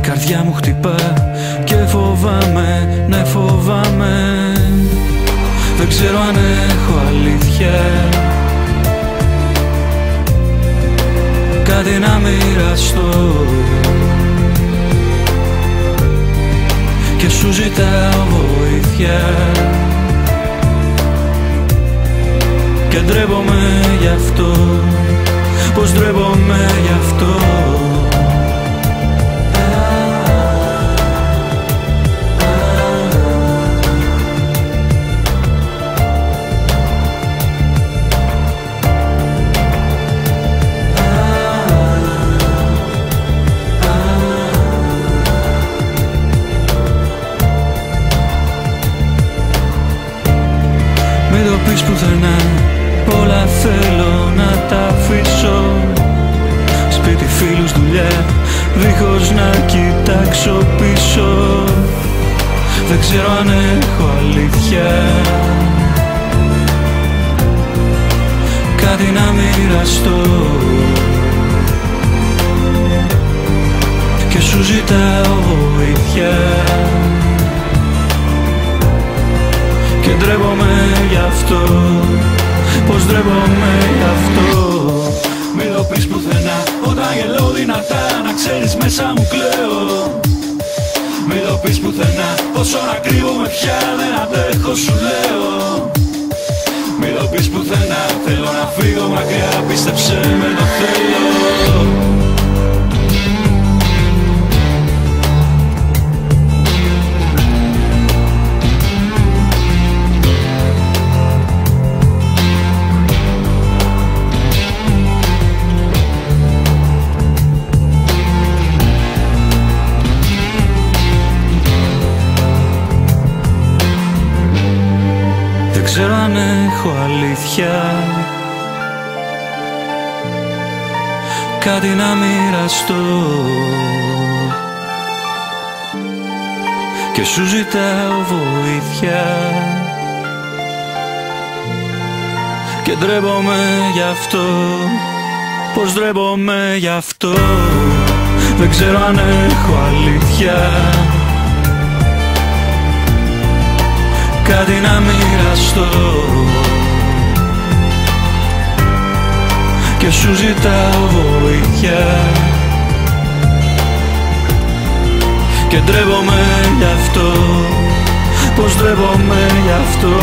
Η καρδιά μου χτυπά και φοβάμαι, ναι φοβάμαι. Δεν ξέρω αν έχω αλήθεια, κάτι να μοιραστώ, και σου ζητάω βοήθεια και ντρέπομαι γι' αυτό. Πως ντρέπομαι γι' αυτό. Μην το πεις πουθενά, όλα θέλω να τα αφήσω. Σπίτι, φίλους, δουλειά, δίχως να κοιτάξω πίσω. Δεν ξέρω αν έχω αλήθεια, κάτι να μοιραστώ, και σου ζητάω βοήθεια και ντρέπομαι γι' αυτό. Πως ντρέπομαι γι' αυτό. Μην το πεις πουθενά, όταν γελώ δυνατά, να ξέρεις μέσα μου κλαίω. Μην το πεις πουθενά, πόσο να κρύβομαι πια, δεν αντέχω σου λέω. Μην το πεις πουθενά, θέλω να φύγω μακριά, πίστεψε με, το θέλω. Δεν ξέρω αν έχω αλήθεια, κάτι να μοιραστώ, και σου ζητάω βοήθεια και ντρέπομαι γι' αυτό. Πως ντρέπομαι γι' αυτό. Δεν ξέρω αν έχω αλήθεια, κάτι να μοιραστώ, και σου ζητάω βοήθεια και ντρέπομαι γι' αυτό. Πως ντρέπομαι γι' αυτό.